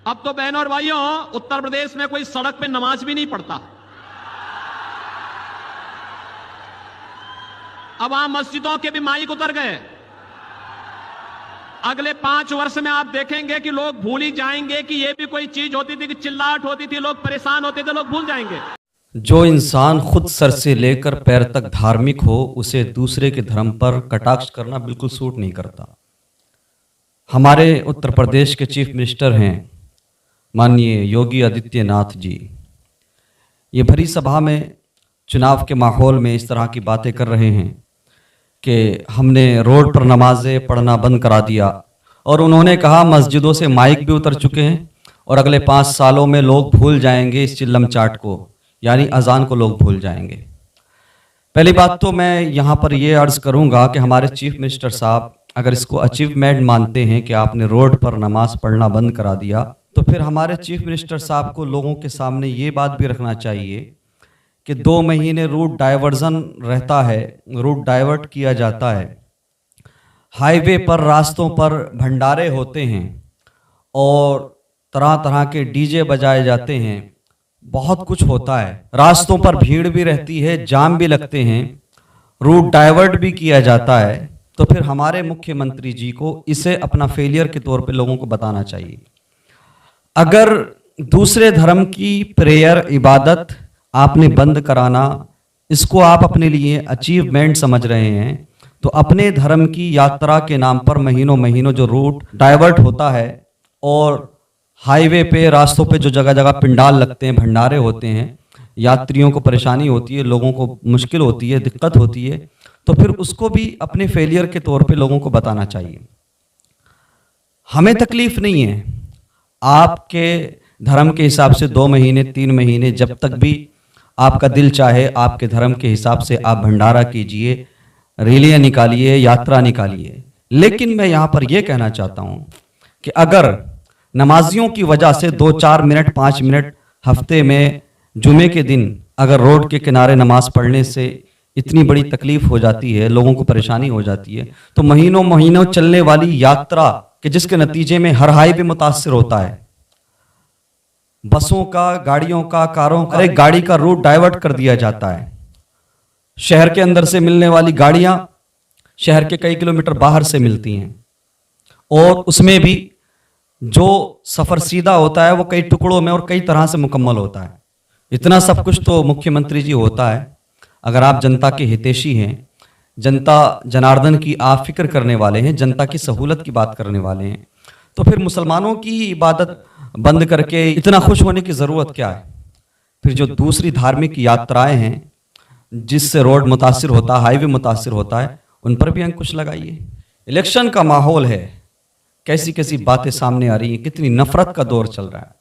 अब तो बहनों और भाइयों, उत्तर प्रदेश में कोई सड़क पे नमाज भी नहीं पढ़ता। अब वहां मस्जिदों के भी माइक उतर गए। अगले 5 वर्ष में आप देखेंगे कि लोग भूल ही जाएंगे कि ये भी कोई चीज होती थी, कि चिल्लाहट होती थी, लोग परेशान होते थे, लोग भूल जाएंगे। जो इंसान खुद सर से लेकर पैर तक धार्मिक हो, उसे दूसरे के धर्म पर कटाक्ष करना बिल्कुल सूट नहीं करता। हमारे उत्तर प्रदेश के चीफ मिनिस्टर हैं माननीय योगी आदित्यनाथ जी, ये भरी सभा में चुनाव के माहौल में इस तरह की बातें कर रहे हैं कि हमने रोड पर नमाजें पढ़ना बंद करा दिया, और उन्होंने कहा मस्जिदों से माइक भी उतर चुके हैं और अगले 5 सालों में लोग भूल जाएंगे इस चिल्लम चाट को, यानी अजान को लोग भूल जाएंगे। पहली बात तो मैं यहाँ पर ये अर्ज करूँगा कि हमारे चीफ मिनिस्टर साहब अगर इसको अचीवमेंट मानते हैं कि आपने रोड पर नमाज पढ़ना बंद करा दिया, तो फिर हमारे चीफ मिनिस्टर साहब को लोगों के सामने ये बात भी रखना चाहिए कि 2 महीने रूट डाइवर्जन रहता है, रूट डाइवर्ट किया जाता है, हाईवे पर रास्तों पर भंडारे होते हैं और तरह तरह के डीजे बजाए जाते हैं, बहुत कुछ होता है, रास्तों पर भीड़ भी रहती है, जाम भी लगते हैं, रूट डाइवर्ट भी किया जाता है। तो फिर हमारे मुख्यमंत्री जी को इसे अपना फेलियर के तौर पे लोगों को बताना चाहिए। अगर दूसरे धर्म की प्रेयर इबादत आपने बंद कराना, इसको आप अपने लिए अचीवमेंट समझ रहे हैं, तो अपने धर्म की यात्रा के नाम पर महीनों महीनों जो रूट डाइवर्ट होता है और हाईवे पे रास्तों पे जो जगह जगह पिंडाल लगते हैं, भंडारे होते हैं, यात्रियों को परेशानी होती है, लोगों को मुश्किल होती है, दिक्कत होती है, तो फिर उसको भी अपने फेलियर के तौर पे लोगों को बताना चाहिए। हमें तकलीफ नहीं है, आपके धर्म के हिसाब से 2 महीने 3 महीने जब तक भी आपका दिल चाहे आपके धर्म के हिसाब से आप भंडारा कीजिए, रैलियां निकालिए, यात्रा निकालिए। लेकिन मैं यहाँ पर यह कहना चाहता हूँ कि अगर नमाजियों की वजह से 2-4 मिनट 5 मिनट हफ्ते में जुमे के दिन अगर रोड के किनारे नमाज पढ़ने से इतनी बड़ी तकलीफ हो जाती है, लोगों को परेशानी हो जाती है, तो महीनों महीनों चलने वाली यात्रा कि जिसके नतीजे में हर हाईवे मुतासिर होता है, बसों का, गाड़ियों का, कारों का, एक गाड़ी का रूट डाइवर्ट कर दिया जाता है। शहर के अंदर से मिलने वाली गाड़ियां शहर के कई किलोमीटर बाहर से मिलती हैं और उसमें भी जो सफर सीधा होता है वो कई टुकड़ों में और कई तरह से मुकम्मल होता है। इतना सब कुछ तो मुख्यमंत्री जी होता है। अगर आप जनता के हितैषी हैं, जनता जनार्दन की आप फिक्र करने वाले हैं, जनता की सहूलत की बात करने वाले हैं, तो फिर मुसलमानों की इबादत बंद करके इतना खुश होने की ज़रूरत क्या है? फिर जो दूसरी धार्मिक यात्राएं हैं जिससे रोड मुतासिर होता है, हाईवे मुतासिर होता है, उन पर भी अंकुश लगाइए। इलेक्शन का माहौल है, कैसी कैसी बातें सामने आ रही हैं, कितनी नफरत का दौर चल रहा है।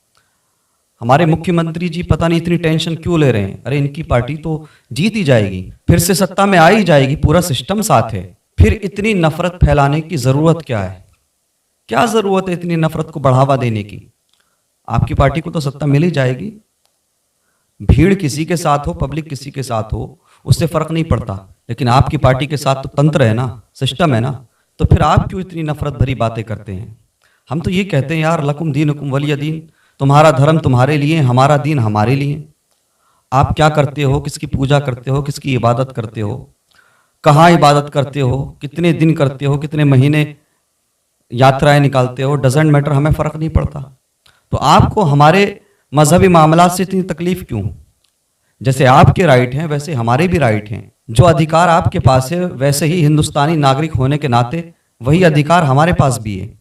हमारे मुख्यमंत्री जी पता नहीं इतनी टेंशन क्यों ले रहे हैं। अरे इनकी पार्टी तो जीत ही जाएगी, फिर से सत्ता में आ ही जाएगी, पूरा सिस्टम साथ है, फिर इतनी नफरत फैलाने की ज़रूरत क्या है? क्या ज़रूरत है इतनी नफरत को बढ़ावा देने की? आपकी पार्टी को तो सत्ता मिल ही जाएगी। भीड़ किसी के साथ हो, पब्लिक किसी के साथ हो, उससे फर्क नहीं पड़ता, लेकिन आपकी पार्टी के साथ तो तंत्र है ना, सिस्टम है ना, तो फिर आप क्यों इतनी नफरत भरी बातें करते हैं? हम तो ये कहते हैं यार, लकुम दीनुकुम वलिय दीन, तुम्हारा धर्म तुम्हारे लिए, हमारा दीन हमारे लिए। आप क्या करते हो, किसकी पूजा करते हो, किसकी इबादत करते हो, कहाँ इबादत करते हो, कितने दिन करते हो, कितने महीने यात्राएं निकालते हो, डजेंट मैटर, हमें फ़र्क नहीं पड़ता। तो आपको हमारे मजहबी मामला से इतनी तकलीफ क्यों? जैसे आपके राइट हैं वैसे हमारे भी राइट हैं। जो अधिकार आपके पास है वैसे ही हिंदुस्तानी नागरिक होने के नाते वही अधिकार हमारे पास भी है।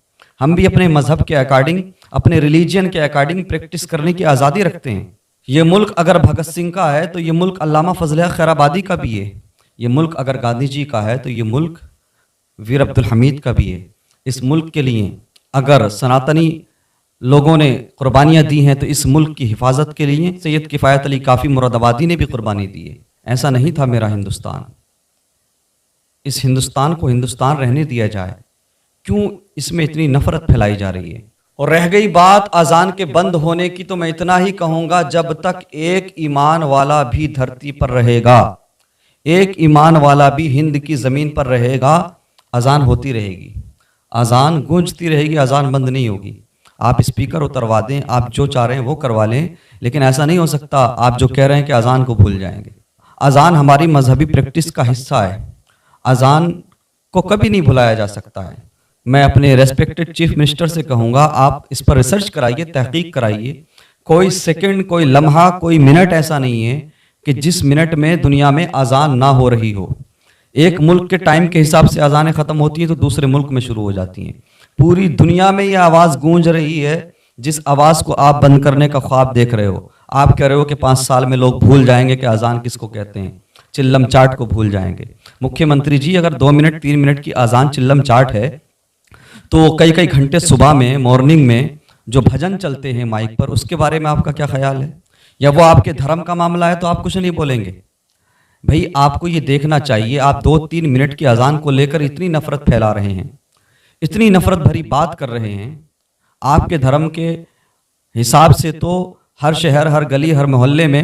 हम भी अपने मजहब के अकॉर्डिंग, अपने रिलीजन के अकॉर्डिंग प्रैक्टिस करने की आज़ादी रखते हैं। ये मुल्क अगर भगत सिंह का है तो ये मुल्क अल्लामा फजल खैराबादी का भी है। ये मुल्क अगर गांधी जी का है तो ये मुल्क वीर अब्दुल हमीद का भी है। इस मुल्क के लिए अगर सनातनी लोगों ने कुर्बानियाँ दी हैं तो इस मुल्क की हिफाजत के लिए सैयद किफ़ायत अली काफ़ी मुरादाबादी ने भी कुर्बानी दी है। ऐसा नहीं था मेरा हिंदुस्तान। इस हिंदुस्तान को हिंदुस्तान रहने दिया जाए, क्यों इसमें इतनी नफरत फैलाई जा रही है? और रह गई बात अजान के बंद होने की, तो मैं इतना ही कहूँगा, जब तक एक ईमान वाला भी धरती पर रहेगा, एक ईमान वाला भी हिंद की ज़मीन पर रहेगा, अजान होती रहेगी, अजान गूंजती रहेगी, अजान बंद नहीं होगी। آپ اسپیکر اتروا دیں, آپ جو چاہ رہے ہیں وہ کروا لیں, لیکن ایسا نہیں ہو سکتا آپ جو کہہ رہے ہیں کہ اذان کو بھول جائیں گے. اذان ہماری مذہبی پریکٹس کا حصہ ہے, اذان کو کبھی نہیں بھلایا جا سکتا ہے. میں اپنے ریسپیکٹڈ چیف منسٹر سے کہوں گا آپ اس پر ریسرچ کرائیے, تحقیق کرائیے. کوئی سیکنڈ, کوئی لمحہ, کوئی منٹ ایسا نہیں ہے کہ جس منٹ میں دنیا میں اذان نہ ہو رہی ہو. ایک ملک کے ٹائم کے حساب سے اذانیں ختم ہوتی ہیں تو دوسرے ملک میں شروع ہو جاتی ہیں. پوری دنیا میں یہ آواز گونج رہی ہے جس آواز کو آپ بند کرنے کا خواب دیکھ رہے ہو. آپ کہہ رہے ہو کہ 5 سال میں لوگ بھول جائیں گے کہ اذان کس کو کہتے ہیں, چلم چاٹ کو بھول جائیں گے. مکھیہ منتری جی, اگر 2 منٹ 3 منٹ کی اذان چلم چاٹ ہے تو کئی گھنٹے صبح میں, مارننگ میں جو بھجن چلتے ہیں مائک پر, اس کے بارے میں آپ کا کیا خیال ہے؟ یا وہ آپ کے دھرم کا معاملہ ہے تو آپ کچھ نہیں بولیں گے؟ بھئی آپ کو یہ دیکھنا چاہیے, آپ 2-3 منٹ کی اذان کو لے کر اتنی نفرت پھیلا رہے ہیں, اتنی نفرت بھری بات کر رہے ہیں. آپ کے دھرم کے حساب سے تو ہر شہر, ہر گلی, ہر محلے میں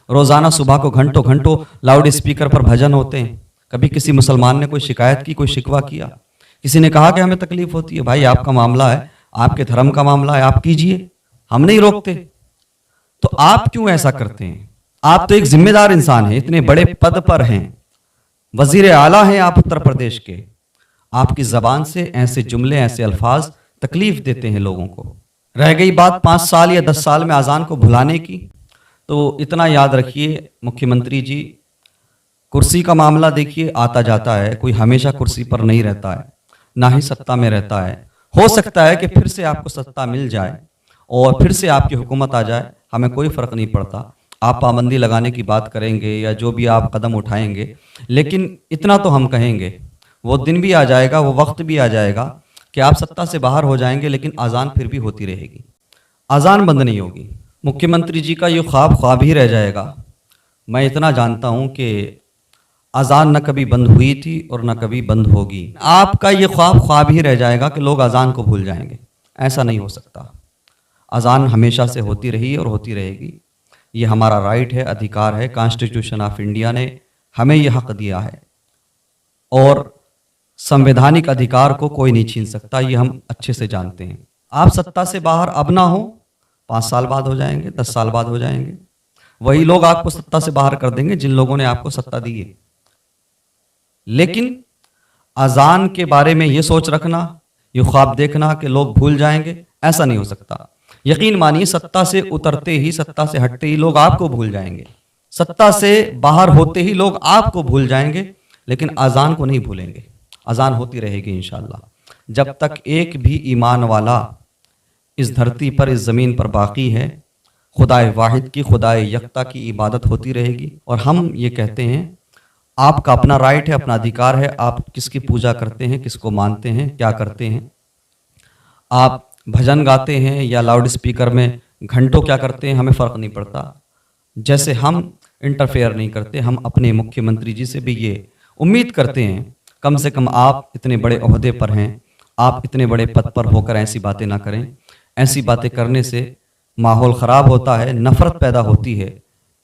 روزانہ صبح کو گھنٹوں لاؤڈ اسپیکر پر بھجن ہوتے ہیں. کبھی کسی مسلمان نے کوئی شکایت کی, کوئی شکوہ کیا, کسی نے کہا کہ ہمیں تکلیف ہوتی ہے؟ بھائی آپ کا معاملہ ہے, آپ کے دھرم کا معاملہ ہے, آپ کیجئے, ہم نہیں روکتے. تو آپ کیوں ایسا کرتے ہیں؟ آپ تو ایک ذمہ دار انسان ہیں, اتنے بڑے پد پر ہیں, وزیر اعلیٰ ہیں آپ اتر پردیش کے. آپ کی زبان سے ایسے جملے, ایسے الفاظ تکلیف دیتے ہیں لوگوں کو. رہ گئی بات 5 سال یا 10 سال میں اذان کو بھلانے کی, تو اتنا یاد رکھیے مکھیہ منتری جی, کرسی کا معاملہ دیکھیے آتا جاتا ہے, کوئی ہمیشہ کرسی پر نہیں رہتا ہے, نہ ہی سत्ता میں رہتا ہے. ہو سکتا ہے کہ پھر سے آپ کو سत्ता مل جائے اور پھر سے آپ کی حکومت آ جائے, ہمیں کوئی فرق نہیں پڑتا. آپ پابندی لگانے کی بات کریں گے یا جو بھی آپ قدم اٹھائیں گے, لیکن اتنا تو ہم کہیں گے, وہ دن بھی آ جائے گا, وہ وقت بھی آ جائے گا کہ آپ سत्ता سے باہر ہو جائیں گے, لیکن اذان پھر بھی ہوتی رہے گی, اذان بند نہیں ہوگی. مکھیہ منتری جی کا یہ خواب ہی رہ جائے گا. میں اتنا جانتا ہوں کہ اذان نہ کبھی بند ہوئی تھی اور نہ کبھی بند ہوگی. آپ کا یہ خواب ہی رہ جائے گا کہ لوگ اذان کو بھول جائیں گے. ایسا نہیں ہو سکتا. اذان ہمیشہ سے ہوتی رہی اور ہوتی رہے گی. یہ ہمارا رائٹ ہے, ادھیکار ہے. کانسٹیٹیوشن آف انڈیا نے ہمیں یہ حق دیا ہے اور سمویدھانک ادھیکار کو کوئی نہیں چھین سکتا, یہ ہم اچھے سے جانتے ہیں. آپ سत्ता سے باہر اب نہ ہو, 5 سال بعد ہو جائیں گے, 10 سال بعد ہو جائیں گے. وہی لوگ آپ کو سत्ता سے باہر کر دیں گے جن لوگوں نے آپ کو سत्ता دی ہے. لیکن اذان کے بارے میں یہ سوچ رکھنا, یہ خواب دیکھنا کہ لوگ بھول جائیں گے, ایسا نہیں ہو سکتا. یقین مانیے سत्ता سے اترتے ہی, سत्ता سے ہٹتے ہی لوگ آپ کو بھول جائیں گے, سत्ता سے باہر ہوتے ہی لوگ آپ کو بھول جائیں گے, لیکن اذان کو نہیں بھولیں گے. اذان ہوتی رہے گی انشاءاللہ. جب تک ایک بھی ایمان والا اس دھرتی پر, اس زمین پر باقی ہے, خدائے واحد کی, خدائے یکتا کی عبادت ہوتی رہے گی. اور ہم یہ کہتے ہیں آپ کا اپنا رائٹ ہے, اپنا ادھیکار ہے, آپ کس کی پوجا کرتے ہیں, کس کو مانتے ہیں, کیا کرتے ہیں. آپ بھجن گاتے ہیں یا لاؤڈ اسپیکر میں گھنٹوں کیا کرتے ہیں, ہمیں فرق نہیں پڑتا. جیسے ہم انٹرفیئر نہیں کرتے, ہم اپنے مکھیہ منتری جی سے بھی یہ امید کرتے ہیں کم سے کم آپ اتنے بڑے عہدے پر ہیں, آپ اتنے بڑے پد پر ہو کر ایسی باتیں نہ کریں. ایسی باتیں کرنے سے ماحول خراب ہوتا ہے, نفرت پیدا ہوتی ہے.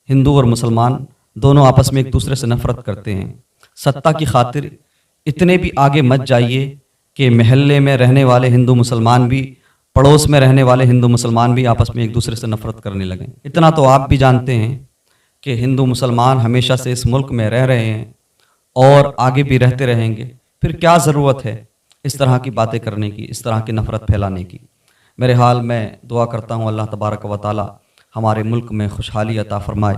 ہندو اور مسلمان دونوں آپس میں ایک دوسرے سے نفرت کرتے ہیں. سत्ता کی خاطر اتنے بھی آگے مت جائیے کہ محلے میں رہنے والے ہندو مسلمان بھی, پڑوس میں رہنے والے ہندو مسلمان بھی آپس میں ایک دوسرے سے نفرت کرنے لگیں. اتنا تو آپ بھی جانتے ہیں کہ ہندو مسلمان ہمیشہ سے اس ملک میں رہ رہے ہیں اور آگے بھی رہتے رہیں گے. پھر کیا ضرورت ہے اس طرح کی باتیں کرنے کی, اس طرح کی نفرت پھیلانے کی. میرے حال میں دعا کرتا ہوں اللہ تبارک و تعالی ہمارے ملک میں خوشحالی عطا فرمائے,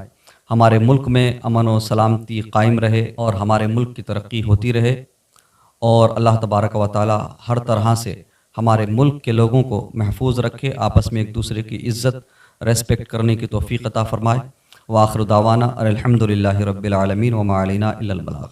ہمارے ملک میں امن و سلامتی قائم رہے اور ہمارے ملک کی ترقی ہوتی رہے. اور اللہ تبارک و تعالی ہر طرح سے ہمارے ملک کے لوگوں کو محفوظ رکھے, آپس میں ایک دوسرے کی عزت ریسپیکٹ کرنے کی توفیق عطا فرمائے. وآخر دعوانا الحمدللہ رب العالمین وما علینا الا البلاغ.